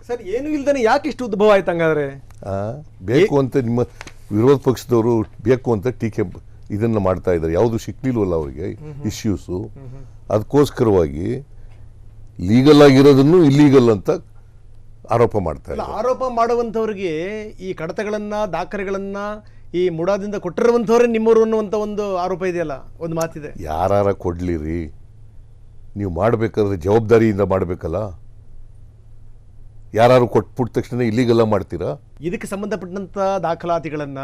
Sir ಏನು ಇಲ್ದೇನೆ ಯಾಕೆ ಇಷ್ಟು ಉದ್ಭವ ಆಯ್ತು ಹಂಗಾದ್ರೆ? ಬೇಕು ಅಂತ ನಿಮ್ಮ ವಿರೋಧ ಪಕ್ಷದವರು ಬೇಕು ಅಂತ ಟೀಕೆ ಇದನ್ನ ಮಾಡ್ತಾ ಇದ್ದಾರೆ. ಯಾವುದು ಸಿಕ್ಲಿಲ್ವಲ್ಲ ಅವರಿಗೆ ಇಶ್ಯೂಸು, ಅದಕ್ಕೋಸ್ಕರವಾಗಿ ಲೀಗಲ್ ಆಗಿರೋದನ್ನು ಇಲ್ಲೀಗಲ್ ಅಂತ ಆರೋಪ ಮಾಡ್ತಾ ಇದ್ದಾರೆ. ಆರೋಪ ಮಾಡುವಂಥವ್ರಿಗೆ ಈ ಕಡತಗಳನ್ನ ದಾಖಲೆಗಳನ್ನ ಈ ಮುಡಾದಿಂದ ಕೊಟ್ಟಿರುವಂಥವ್ರೆ ನಿಮ್ಮವರು ಅನ್ನುವಂಥ ಒಂದು ಆರೋಪ ಇದೆಯಲ್ಲ, ಒಂದು ಮಾತಿದೆ. ಯಾರ ಕೊಡ್ಲಿರಿ, ನೀವು ಮಾಡಬೇಕಾದ್ರೆ ಜವಾಬ್ದಾರಿಯಿಂದ ಮಾಡಬೇಕಲ್ಲ. ಯಾರು ಕೊಟ್ಬಿಟ್ಟ ತಕ್ಷಣ ಇಲ್ಲಿಗೆಲ್ಲ ಮಾಡ್ತೀರಾ? ಇದಕ್ಕೆ ಸಂಬಂಧಪಟ್ಟಂತ ದಾಖಲಾತಿಗಳನ್ನ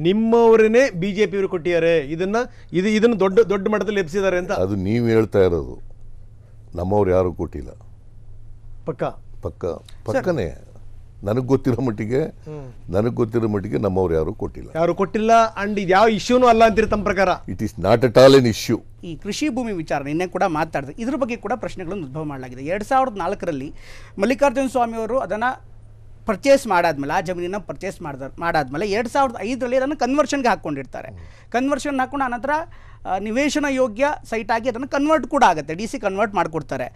ನಿಮ್ಮವರೇನೆ ಬಿಜೆಪಿಯವರು ಕೊಟ್ಟಿದ್ದಾರೆ, ಇದನ್ನು ದೊಡ್ಡ ದೊಡ್ಡ ಮಟ್ಟದಲ್ಲಿ ಎಬ್ಸಿದ್ದಾರೆ ಅಂತ. ಅದು ನೀವು ಹೇಳ್ತಾ ಇರೋದು, ನಮ್ಮವ್ರು ಯಾರು ಕೊಟ್ಟಿಲ್ಲ. ಪಕ್ಕನೇ ನನಗೆ ಗೊತ್ತಿರೋ ಮಟ್ಟಿಗೆ ನಮ್ಮವ್ರು ಯಾರು ಕೊಟ್ಟಿಲ್ಲ. ಅಂಡ್ ಇದು ಯಾವ ಇಶ್ಯೂನು ಅಲ್ಲ ಅಂತೀರಿ ತಮ್ಮ ಪ್ರಕಾರ? It is not at all an issue. ಈ ಕೃಷಿ ಭೂಮಿ ವಿಚಾರ ನಿನ್ನೆ ಕೂಡ ಮಾತಾಡಿದೆ, ಇದ್ರ ಬಗ್ಗೆ ಕೂಡ ಪ್ರಶ್ನೆಗಳನ್ನು ಉದ್ಭವ ಮಾಡಲಾಗಿದೆ. 2004ರಲ್ಲಿ ಮಲ್ಲಿಕಾರ್ಜುನ ಸ್ವಾಮಿ ಅವರು ಅದನ್ನು ಪರ್ಚೇಸ್ ಮಾಡಾದ್ಮೇಲೆ, ಆ ಜಮೀನನ್ನು ಪರ್ಚೇಸ್ ಮಾಡಾದ್ಮೇಲೆ 2005ರಲ್ಲಿ ಅದನ್ನು ಕನ್ವರ್ಷನ್ಗೆ ಹಾಕ್ಕೊಂಡಿರ್ತಾರೆ. ಕನ್ವರ್ಷನ್ ಹಾಕೊಂಡು ಆನಂತರ ನಿವೇಶನ ಯೋಗ್ಯ ಸೈಟ್ ಆಗಿ ಅದನ್ನು ಕನ್ವರ್ಟ್ ಕೂಡ ಆಗುತ್ತೆ, DC ಕನ್ವರ್ಟ್ ಮಾಡಿಕೊಡ್ತಾರೆ.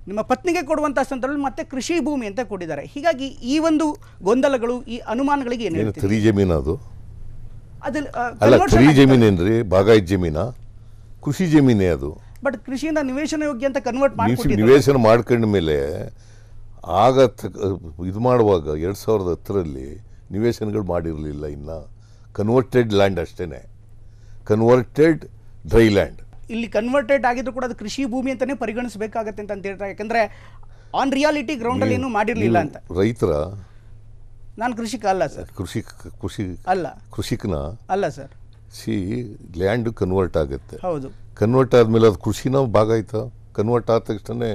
ನಿಮ್ಮ ಪತ್ನಿಗೆ ಕೊಡುವಂಥ ಸಂದರ್ಭದಲ್ಲಿ ಮತ್ತೆ ಕೃಷಿ ಭೂಮಿ ಅಂತ ಕೊಟ್ಟಿದ್ದಾರೆ. ಹೀಗಾಗಿ ಈ ಒಂದು ಗೊಂದಲಗಳು, ಈ ಅನುಮಾನಗಳಿಗೆ ಏನು ತರಿ ಜಮೀನು ಅದು? ಅಲ್ಲ, ತರಿ ಜಮೀನೇನ್ರಿ? ಬಾಗಾಯತ್ ಜಮೀನಾ? ಕೃಷಿ ಜಮೀನೇ ಅದು. ಬಟ್ ಕೃಷಿಯಿಂದ ನಿವೇಶನ ಯೋಗ್ಯ ಅಂತ ಕನ್ವರ್ಟ್ ಮಾಡಿ ನಿವೇಶನ ಮಾಡ್ಕೊಂಡ ಮೇಲೆ ಆಗ ಇದು ಮಾಡುವಾಗ 2010ರಲ್ಲಿ ನಿವೇಶನಗಳು ಮಾಡಿರಲಿಲ್ಲ. ಇನ್ನು ಕನ್ವರ್ಟೆಡ್ ಲ್ಯಾಂಡ್ ಅಷ್ಟೇನೆ, ಕನ್ವರ್ಟೆಡ್ ಡ್ರೈ ಲ್ಯಾಂಡ್. ಇಲ್ಲಿ ಕನ್ವರ್ಟೆಡ್ ಆಗಿದ್ರು ಕೂಡ ಅದು ಕೃಷಿ ಭೂಮಿ ಅಂತಾನೆ ಪರಿಗಣಿಸಬೇಕಾಗತ್ತೆ ಅಂತ ಹೇಳ್ತಾರೆ. ಯಾಕಂದ್ರೆ ಆನ್ ರಿಯಾಲಿಟಿ ಗ್ರೌಂಡ್ ಅಲ್ಲಿ ಏನು ಮಾಡಿರಲಿಲ್ಲ ಅಂತ. ರೈತರ ನಾನು ಕೃಷಿಕ ಅಲ್ಲ ಸರ್. ಕೃಷಿಕನ ಅಲ್ಲ ಸರ್. ಲ್ಯಾಂಡ್ ಕನ್ವರ್ಟ್ ಆಗುತ್ತೆ. ಹೌದು. ಕನ್ವರ್ಟ್ ಆದ್ಮೇಲೆ ಅದು ಕೃಷಿನ ಭಾಗ ಆಯ್ತಾ? ಕನ್ವರ್ಟ್ ಆದ ತಕ್ಷಣ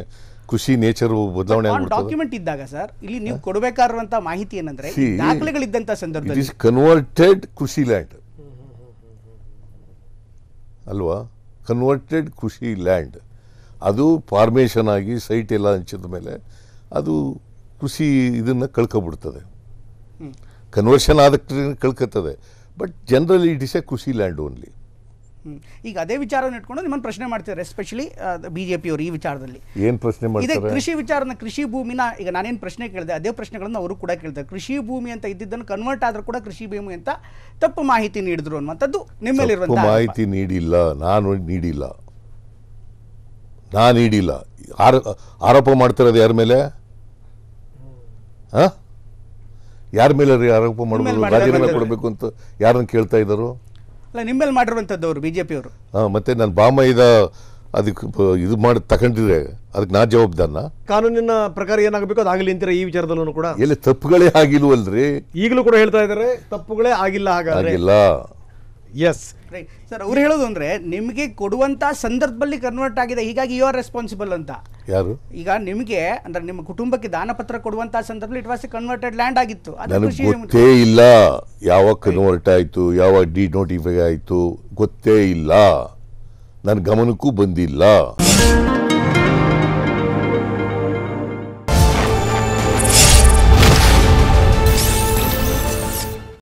ಕೃಷಿ ನೇಚರ್ ಬದಲಾವಣೆ ಆಗ್ಬಿಡುತ್ತೆ. ಡಾಕ್ಯುಮೆಂಟ್ ಇದ್ದಾಗ ಸರ್, ಇಲ್ಲಿ ನೀವು ಕೊಡಬೇಕಾಗಿರುವಂತ ಮಾಹಿತಿ ಏನಂದ್ರೆ ದಾಖಲೆಗಳಿದ್ದಂತ ಸಂದರ್ಭದಲ್ಲಿ ಕನ್ವರ್ಟೆಡ್ ಕೃಷಿ ಲ್ಯಾಂಡ್ ಅಲ್ವಾ? ಕನ್ವರ್ಟೆಡ್ ಕೃಷಿ ಲ್ಯಾಂಡ್ ಅದು ಫಾರ್ಮೇಷನ್ ಆಗಿ ಸೈಟ್ ಎಲ್ಲ ಹಂಚಿದ ಮೇಲೆ ಅದು ಕೃಷಿ ಇದನ್ನು ಕಳ್ಕೊಬಿಡ್ತದೆ. ಕನ್ವರ್ಷನ್ ಆದಕ್ಕೆ ಕಳ್ಕೊತದೆ. But generally it is a ಕೃಷಿ ಲ್ಯಾಂಡ್ ಓನ್ಲಿ. ಈಗ ಅದೇ ವಿಚಾರವನ್ನು ಇಟ್ಕೊಂಡು ನಿಮ್ಮನ್ನು ಪ್ರಶ್ನೆ ಮಾಡ್ತಿದ್ದಾರೆ, ಎಸ್ಪೆಷಲಿ ಬಿಜೆಪಿಯವರು ಈ ವಿಚಾರದಲ್ಲಿ ಏನು ಪ್ರಶ್ನೆ ಮಾಡ್ತಾರೆ? ಇದೇ ಕೃಷಿ ವಿಚಾರನ, ಕೃಷಿ ಭೂಮಿನ, ಈಗ ನಾನೇನು ಪ್ರಶ್ನೆ ಕೇಳಿದೆ ಅದೇ ಪ್ರಶ್ನೆಗಳನ್ನು ಅವರು ಕೂಡ ಕೇಳ್ತಾರೆ. ಕೃಷಿ ಭೂಮಿ ಅಂತ ಇದ್ದಿದ್ದನ್ನು ಕನ್ವರ್ಟ್ ಆದರೂ ಕೂಡ ಕೃಷಿ ಭೂಮಿ ಅಂತ ತಪ್ಪು ಮಾಹಿತಿ ನೀಡಿದ್ರು ಅನ್ನುವಂಥದ್ದು ನಿಮ್ಮಲ್ಲಿರುವಂಥ ಮಾಹಿತಿ ನೀಡಿಲ್ಲ. ನಾನು ನೀಡಿಲ್ಲ. ಆರೋಪ ಮಾಡ್ತಿರೋದು ಯಾರ ಮೇಲೆ? ಯಾರ ಮೇಲೆ ಆರೋಪ ಮಾಡಬಹುದು? ರಾಜೀನಾಮೆ ಕೊಡಬೇಕು ಅಂತ ಯಾರನ್ನು ಕೇಳ್ತಾ ಇದ್ದಾರೋ? ಅಲ್ಲ, ನಿಮ್ಮೇಲೆ ಮಾಡಿರುವಂಥದ್ದು ಅವರು, ಬಿಜೆಪಿಯವರು. ಮತ್ತೆ ನಾನು ಬಾಮೈದ ಅದಕ್ಕೆ ಇದು ಮಾಡಿ ತಗೊಂಡಿದ್ರೆ ಅದಕ್ಕೆ ನಾ ಜವಾಬ್ದಾರನ? ಕಾನೂನಿನ ಪ್ರಕಾರ ಏನಾಗಬೇಕು ಅದಾಗಲಿ ಅಂತೀರ ಈ ವಿಚಾರದಲ್ಲೂ ಕೂಡ? ಎಲ್ಲಿ ತಪ್ಪುಗಳೇ ಆಗಿಲ್ವಲ್ರಿ? ಈಗಲೂ ಕೂಡ ಹೇಳ್ತಾ ಇದ್ದಾರೆ ತಪ್ಪುಗಳೇ ಆಗಿಲ್ಲ. ಆಗಿಲ್ಲ. Yes right sir. ಅವ್ರು ಹೇಳೋದು ಅಂದ್ರೆ ನಿಮಗೆ ಕೊಡುವಂತ ಸಂದರ್ಭದಲ್ಲಿ ಕನ್ವರ್ಟ್ ಆಗಿದೆ, ಹೀಗಾಗಿ ಯು ಆರ್ ರೆಸ್ಪಾನ್ಸಿಬಲ್ ಅಂತ. ಯಾರು? ಈಗ ನಿಮಗೆ ಅಂದ್ರೆ ನಿಮ್ಮ ಕುಟುಂಬಕ್ಕೆ ದಾನಪತ್ರ ಕೊಡುವಂತ ಸಂದರ್ಭದಲ್ಲಿ it was A converted land ಆಗಿತ್ತು. ನನಗೆ ಗೊತ್ತೇ ಇಲ್ಲ ಯಾವಾಗ ಕನ್ವರ್ಟ್ ಆಯ್ತು, ಯಾವಾಗ ಡಿನೋಟಿಫೈ ಆಯ್ತು, ಗೊತ್ತೇ ಇಲ್ಲ. ನನ್ನ ಗಮನಕ್ಕೂ ಬಂದಿಲ್ಲ.